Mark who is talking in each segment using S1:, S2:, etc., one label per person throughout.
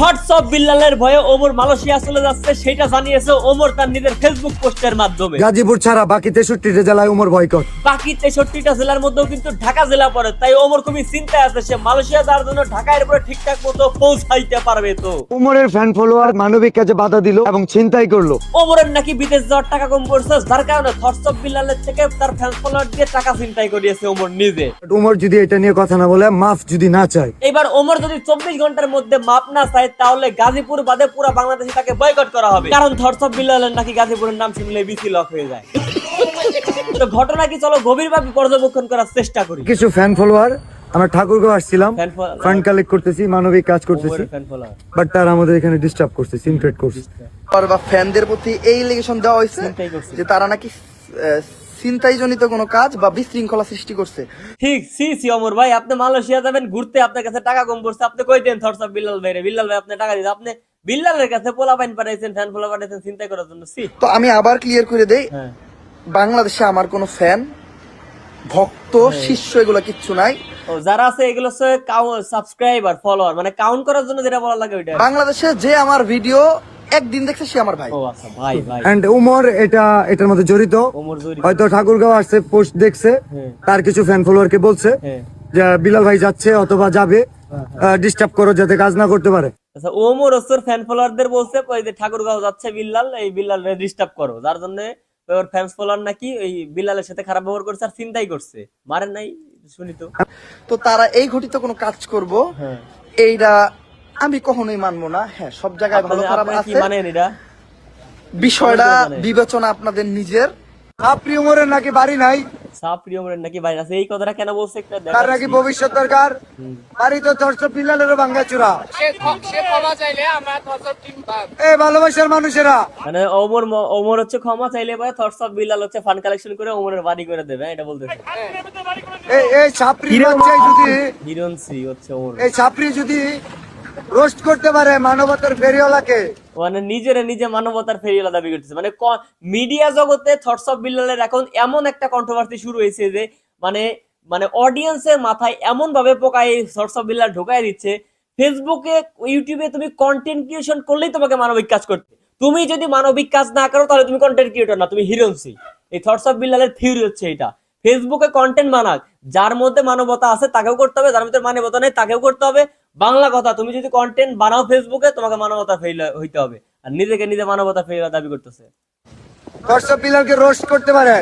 S1: Thoughts of বিল্লালের ভয়ে Omar Malaysia চলে যাচ্ছে সেটা জানিয়েছে ওমর তার নিজের ফেসবুক পোস্টের মাধ্যমে।
S2: গাজীপুর ছাড়া বাকি 63টা জেলায় ওমর বয়কট।
S1: বাকি 63টা জেলার মধ্যেও কিন্তু ঢাকা জেলা পড়ে, তাই ওমর খুবই চিন্তায় আছে সে মালয়েশিয়া যাওয়ার জন্য ঢাকার উপরে ঠিকঠাক মতো পৌঁছাইতে পারবে। তো
S2: ওমরের ফ্যান ফলোয়ার মানবিক কাজে বাধা দিল এবং ছিনতাই করলো।
S1: ওমরের নাকি বিদেশ যাওয়ার টাকা কম পড়ছে, যার কারণে থটস অফ বিল্লালের থেকে তার ফ্যান ফলোয়ার দিয়ে টাকা ছিনতাই করিয়েছে ওমর নিজে।
S2: ওমর যদি এটা নিয়ে কথা না বলে, মাফ যদি না চায়,
S1: এবার ওমর যদি 24 ঘন্টার মধ্যে মাপ না চায় তাহলে গাজীপুর বাদে পুরো বাংলাদেশে তাকে বয়কট করা হবে, কারণ থটস অফ বিল্লালের নাকি গাজীপুরের নাম শুনলে বিসি লক হয়ে যায়। তো ঘটনা কি, চলো গভীরভাবে পর্যবেক্ষণ করার চেষ্টা করি।
S2: কিছু ফ্যান ফলোয়ার, আমরা ঠাকুরগাঁও আসছিলাম, ফান্ড কালেক্ট করতেছি, মানবিক কাজ করতেছি, বাট তারা আমাদের এখানে ডিস্টার্ব করছে, সিনক্রেট করছে।
S3: বা ফ্যানদের প্রতি এই এলিগেশন দেওয়া হয়েছে যে তারা নাকি ছিনতাইজনিত কোনো কাজ বা বিশৃঙ্খলা সৃষ্টি করছে।
S1: ঠিক সি ওমর ভাই, আপনি মালয়েশিয়া যাবেন ঘুরতে, আপনার কাছে টাকা কম পড়ছে, আপনি কই দেন থটস অফ বিল্লাল ভাই রে, বিল্লাল ভাই আপনি টাকা দিতে, আপনি বিল্লালের কাছে পোলা পাইন পাঠাইছেন, ফ্যান পোলা পাঠাইছেন চিন্তা করার জন্য। সি
S3: তো আমি আবার ক্লিয়ার করে দেই, বাংলাদেশে আমার কোনো ফ্যান ভক্ত শিষ্য এগুলো কিচ্ছু নাই।
S1: ও যারা আছে এগুলো হচ্ছে সাবস্ক্রাইবার ফলোয়ার, মানে কাউন্ট করার জন্য যেটা বলা লাগে ওইটা।
S3: বাংলাদেশে যে আমার ভিডিও একদিন দেখছে সে আমার ভাই।
S1: ও আচ্ছা ভাই ভাই,
S2: এন্ড ওমর এটার মধ্যে জড়িত।
S1: ওমর জড়িত।
S2: হয়তো ঠাকুরগাঁও আসছে, পোস্ট দেখছে, তার কিছু ফ্যান ফলোয়ারকে বলছে যে বিলাল ভাই যাচ্ছে অথবা যাবে, ডিস্টার্ব করো যাতে কাজ না করতে পারে।
S1: আচ্ছা ওমর ওর ফ্যান ফলোয়ারদের বলছে ওই যে ঠাকুরগাঁও যাচ্ছে বিল্লাল, এই বিল্লালরে ডিস্টার্ব করো, যার জন্য ওর ফ্যান ফলোয়ার নাকি এই বিল্লালের সাথে খারাপ ব্যবহার করছে আর চিন্তাই করছে, মারেন নাই, শুনি তো।
S3: তো তারা এই ঘটিত কোনো কাজ করব এইটা আমি কখনোই মানবো না। হ্যাঁ, সব জায়গায় ভালো খারাপ আছে,
S1: মানেন এটা
S3: বিষয়টা বিবেচনা আপনাদের নিজের।
S2: আপনি ওমরের নাকি বাড়ি নাই,
S1: সাপ্রি ওমরের নাকি বাইরে আছে, এই কথাটা কেন বলছে একটু
S2: তার
S1: দেখাচ্ছি।
S2: নাকি ভবিষ্যৎ দরকার, বাড়ি তো থটস অফ বিল্লালেরও ভাঙ্গাচুরা। এই ভালোবাসার মানুষেরা,
S1: মানে ওমর হচ্ছে ক্ষমা চাইলে পরে থটস অফ বিল্লাল হচ্ছে ফান্ড কালেকশন করে ওমরের বাড়ি করে দেবে, এটা বলতেছে।
S2: এই ছাপরি বাচ্চাই যদি,
S1: হিরণ সি হচ্ছে ওমর,
S2: এই ছাপরি যদি রোস্ট করতে পারে মানবতার ফেরিওয়ালাকে,
S1: মানে নিজে মানবতার ফেরিওয়ালা দাবি করতেছে। মানে মিডিয়া জগতে থটস অফ বিল্লালের এখন এমন একটা কন্ট্রোভার্সি শুরু হয়েছে যে মানে মানে অডিয়েন্সের মাথায় এমন ভাবে পোকায় থটস অফ বিল্লাল ঢোকায় দিচ্ছে, ফেসবুকে ইউটিউবে তুমি কন্টেন্ট ক্রিয়েশন করলেই তোমাকে মানবিক কাজ করতে, তুমি যদি মানবিক কাজ না করো তাহলে তুমি কন্টেন্ট ক্রিয়েটর না, তুমি হিরোইনসি। এই থটস অফ বিল্লালের থিওরি হচ্ছে এটা, ফেসবুকে কন্টেন্ট বানাক, যার মধ্যে মানবতা আছে তাকেও করতে হবে, যার মধ্যে মানবতা নেই তাকেও করতে হবে। বাংলা কথা, তুমি যদি কন্টেন্ট বানাও ফেসবুকে তোমাকে মানবতা ফেল হইতে হবে, আর নিজে মানবতা ফেল দাবি করতেছে।
S2: থটস অফ বিল্লালকে রোস্ট করতে পারে,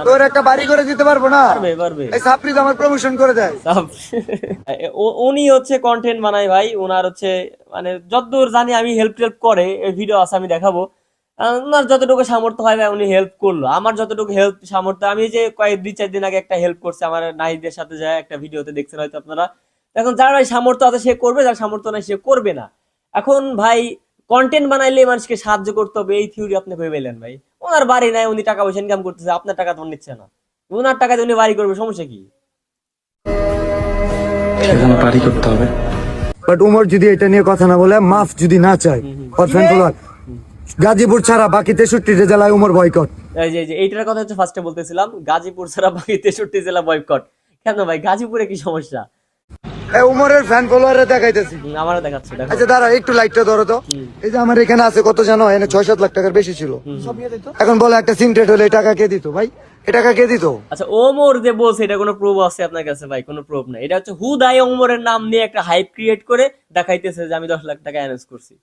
S2: তোর একটা বাড়ি করে দিতে পারবো না,
S1: পারবে।
S2: এই ছাপরি তো আমার প্রমোশন করে দেয়।
S1: উনি হচ্ছে কন্টেন্ট বানায় ভাই, ওনার হচ্ছে মানে যতদূর জানি আমি হেল্প করে, এই ভিডিও আছে আমি দেখাবো, ওনার যতটুকু সামর্থ্য হয় ভাই উনি হেল্প করলো, আমার যতটুকু হেল্প সামর্থ্য, আমি যে কয়েক 2-4 দিন আগে একটা হেল্প করছে আমার নাহিদের সাথে যায় একটা ভিডিওতে দেখছেন হয়তো আপনারা। এখন যার ভাই সামর্থ্য আছে সে করবে, যার সামর্থ্য নাই সে করবে না। এখন ভাই কন্টেন্ট বানাইলে মানুষকে সাহায্য করতে হবে, এই থিওরি আপনি ভেবে পেলেন ভাই? ওনার বাড়ি নাই, উনি টাকা পয়সা ইনকাম করতেছে, আপনার টাকা তো নিচ্ছে না, ওনার টাকা দিয়ে উনি বাড়ি করবে, সমস্যা কি?
S4: বাড়ি করতে হবে।
S2: বাট ওমর যদি এটা নিয়ে কথা না বলে, মাফ যদি না চায়, গাজীপুর ছাড়া বাকি 63টা জেলায় ওমর বয়কট।
S1: এই যে এইটার কথা হচ্ছে ফার্স্টে বলতেছিলাম, গাজীপুর ছাড়া বাকি 63 জেলা বয়কট। কেন ভাই, গাজীপুরে কি সমস্যা?
S2: ওমরের ফ্যান ফলোয়ারে দেখাইতেছি,
S1: আমারও দেখাচ্ছে।
S2: আচ্ছা দাঁড়া একটু লাইটটা ধরো তো। এই যে আমার এখানে আছে কত জানো, এখানে 6-7 লাখ টাকার বেশি ছিল। এখন বলে একটা সিনক্রেট হলে টাকা কে দিত ভাই, এ টাকা কে দিত?
S1: আচ্ছা ওমর যে বলছে এটা কোনো প্রুফ আছে আপনার কাছে ভাই? কোনো প্রুফ নাই, এটা হচ্ছে হুদাই ওমরের নাম নিয়ে একটা হাইপ ক্রিয়েট করে দেখাইতেছে যে আমি 10 লাখ টাকা অ্যানাউন্স করছি।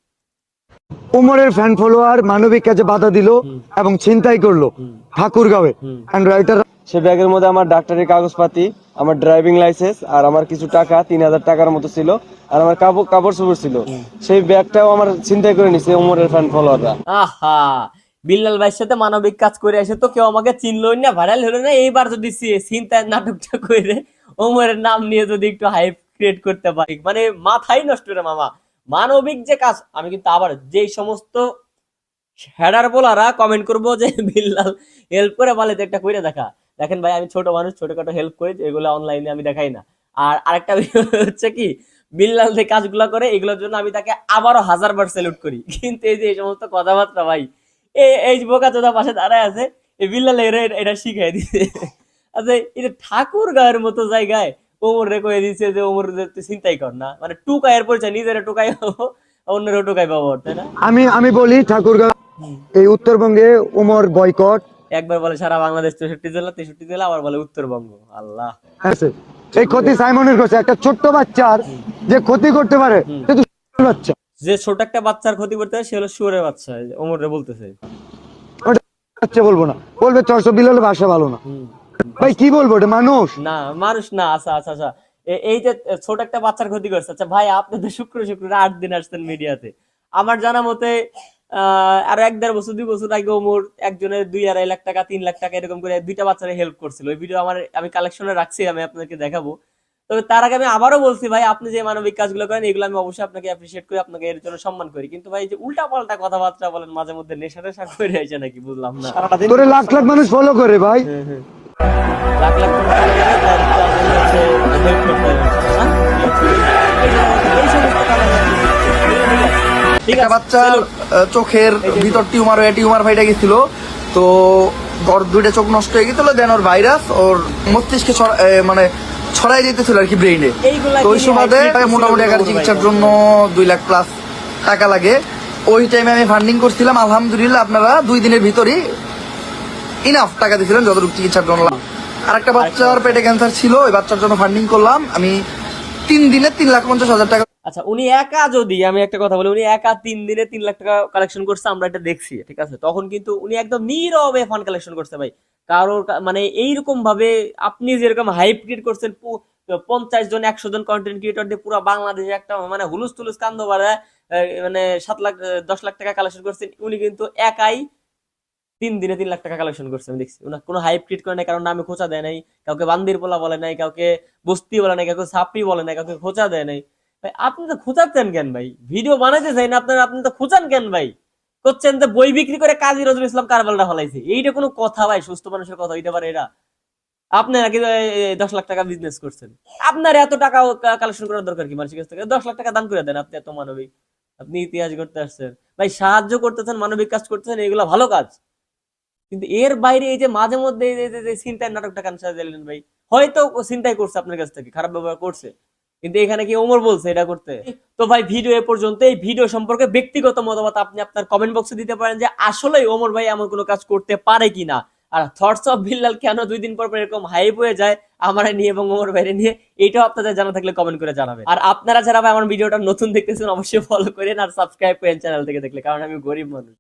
S2: ওমরের ফ্যান ফলোয়ার মানবিক কাজে বাধা দিল এবং ছিনতাই করলো ঠাকুরগাঁওয়ে। এন্ড রাইটার,
S5: সে ব্যাগের মধ্যে আমার ডাক্তারের কাগজপাতি, আমার ড্রাইভিং লাইসেন্স আর আমার কিছু টাকা 3000 টাকার মতো ছিল, আর আমার কাপড় চোপড় ছিল, সেই ব্যাগটাও আমার ছিনতাই করে নিছে ওমরের ফ্যান ফলোয়াররা।
S1: আহা, বিল্লাল ভাইয়ের সাথে মানবিক কাজ করে এসে তো কেউ আমাকে চিনলই না, ভাইরাল হলো না, এইবার যদি চিন্তায় নাটকটা করে ওমরের নাম নিয়ে যদি একটু হাইপ ক্রিয়েট করতে পারি, মানে মাথাই নষ্ট রে মামা। মানবিক যে কাজ, আমি কিন্তু আবার যেই সমস্ত হেডার বোলারা কমেন্ট করবো যে বিল্লাল হেল্প করে বলে একটা করে দেখা, দেখেন ভাই আমি ছোট মানুষ, ছোটখাটো হেল্প করি, এগুলো অনলাইনে আমি দেখাই না। আর আরেকটা হচ্ছে কি, বিল্লাল যে কাজগুলো করে এগুলোর জন্য আমি তাকে আবারও 1000বার স্যালুট করি, কিন্তু এই যে এই সমস্ত কথাবার্তা ভাই, এই বোকা চোদা পাশে দাঁড়ায় আছে, এই বিল্লাল এটা শিখাই দিছে। আচ্ছা এই যে ঠাকুরগাঁওয়ের মতো জায়গায় ওমর রে কয়ে দিচ্ছে যে ওমর চিন্তাই কর না, মানে টুকাইয়ের পরিচয়, নিজের টুকাই অন্যের টোকাই পাবো, তাই না?
S2: আমি বলি ঠাকুরগাঁও এই উত্তরবঙ্গে ওমর বয়কট
S1: একবার বলে সারা বাংলাদেশ 63 জেলা, আবার বলে উত্তরবঙ্গ। আল্লাহ,
S2: আছে। এই ক্ষতি সাইমনের করছে, একটা ছোট্ট বাচ্চার যে ক্ষতি করতে পারে সে তো শুয়োরের বাচ্চা।
S1: যে ছোট একটা বাচ্চার ক্ষতি করতে হয় সে হলো শুয়োরের বাচ্চা, ওমরে বলতেছে।
S2: ওটা বাচ্চা বলবো না, বলবে চর্চা বিলালে ভাষা ভালো না। ভাই কি বলবো, এটা মানুষ
S1: না মানুষ না। আচ্ছা আচ্ছা আচ্ছা, এই যে ছোট একটা বাচ্চার ক্ষতি করছে, আচ্ছা ভাই আপনি তো শুক্র 8 দিন আসছেন মিডিয়াতে। আমার জানা মতে আরো 1-1.5 বছর 2 বছর আগে ওমর একজনের 2-2.5 লাখ টাকা 3 লাখ টাকা এরকম করে 2টা বাচ্চারে হেল্প করছিল। ওই ভিডিও আমি কালেকশনে রাখছি, আমি আপনাকে দেখাবো। তবে তার আগে আমি আবারও বলছি ভাই, আপনি যে মানবিক কাজগুলো করেন এগুলো আমি অবশ্যই আপনাকে অ্যাপ্রিশিয়েট করি, আপনাকে এর জন্য সম্মান করি। কিন্তু ভাই যে উল্টা পাল্টা কথাবার্তা বলেন মাঝে মধ্যে, নেশা টেশা করে আসে নাকি বুঝলাম না।
S2: তোরে লাখ লাখ মানুষ ফলো করে ভাই।
S1: লাখ লাখ টাকা চলে গেলে তার আপনি হচ্ছে help করতে হবে, না? এই সমস্ত কারণে ঠিক
S3: একটা
S1: আছে,
S3: বাচ্চার
S1: চলো।
S3: চোখের ভিতর টিউমার ফাইটা গেছিল, তো ওর 2টা চোখ নষ্ট হয়ে গেছিল, দেন ওর ভাইরাস ওর মস্তিষ্কে মানে ছড়াই যেতেছিল আর কি ব্রেইনে।
S1: এইগুলা
S3: তো ওই
S1: কি
S3: সুবাদে
S1: high
S3: মোটামুটি একার চিকিৎসার জন্য 2 লাখ প্লাস টাকা লাগে। ওই টাইমে আমি ফান্ডিং করছিলাম, আলহামদুলিল্লাহ আপনারা 2 দিনের ভিতরই ইনাফ টাকা দিয়েছিলেন যতটুকু চিকিৎসার জন্য। আর একটা বাচ্চার পেটে ক্যান্সার ছিল, ওই বাচ্চার জন্য ফান্ডিং করলাম আমি 3 দিনে 3,50,000 টাকা।
S1: আচ্ছা উনি একা, যদি আমি একটা কথা বলি, উনি একা 3 দিনে 3 লাখ টাকা কালেকশন করছে, আমরা এটা দেখছি, ঠিক আছে? তখন কিন্তু উনি একদম নীরবে ফান্ড কালেকশন করছে ভাই। কারোর মানে এইরকম ভাবে আপনি যেরকম হাইপ ক্রিয়েট করছেন, 50 জন 100 জন কন্টেন্ট ক্রিয়েটর দিয়ে পুরো বাংলাদেশে একটা মানে হুলুস তুলুস কান্দ বাড়ায় মানে 7 লাখ 10 লাখ টাকা কালেকশন করছেন। উনি কিন্তু একাই 3 দিনে 3 লাখ টাকা কালেকশন করছে, আমি দেখছি। ওনার কোনো হাইপ ক্রিয়েট করে নাই, কারণ নামে খোঁচা দেয় নাই, কাউকে বান্দির পোলা বলে নাই, কাউকে বস্তি বলে নাই, কাউকে ছাপড়ি বলে নাই, কাউকে খোঁচা দেয় নাই। ভাই আপনি তো খোঁচাচ্ছেন কেন ভাই? ভিডিও বানাইতে চাই না আপনার, আপনি তো খোঁচান কেন ভাই? করছেন যে বই বিক্রি করে কাজী নজরুল ইসলাম কারবালটা ফলাইছে, এইটা কোনো কথা ভাই? সুস্থ মানুষের কথা হইতে পারে এটা? আপনি নাকি 10 লাখ টাকা বিজনেস করছেন, আপনার এত টাকা কালেকশন করার দরকার কি মানুষের কাছ থেকে? 10 লাখ টাকা দান করে দেন, আপনি এত মানবিক, আপনি ইতিহাস করতে আসছেন ভাই, সাহায্য করতেছেন, মানবিক কাজ করতেছেন, এগুলো ভালো কাজ। কিন্তু এর বাইরে এই যে মাঝে মধ্যে যে চিন্তায় নাটকটা কেন সাজালেন ভাই? হয়তো চিন্তাই করছে আপনার কাছ থেকে, খারাপ ব্যবহার করছে, কিন্তু এখানে কি ওমর বলছে এটা করতে? তো ভাই ভিডিও এ পর্যন্ত। এই ভিডিও সম্পর্কে ব্যক্তিগত মতামত আপনি আপনার কমেন্ট বক্সে দিতে পারেন, যে আসলে ওমর ভাই এমন কোনো কাজ করতে পারে কিনা। আর থটস অফ বিল্লাল কেন 2 দিন পর পর এরকম হাইপ হয়ে যায় আমার নিয়ে এবং ওমর ভাইরে নিয়ে, এটাও আপনাদের জানা থাকলে কমেন্ট করে জানাবেন। আর আপনারা যারা ভাই আমার ভিডিওটা নতুন দেখতেছেন অবশ্যই ফলো করেন আর সাবস্ক্রাইব করেন চ্যানেল থেকে দেখলে, কারণ আমি গরিব মানুষ।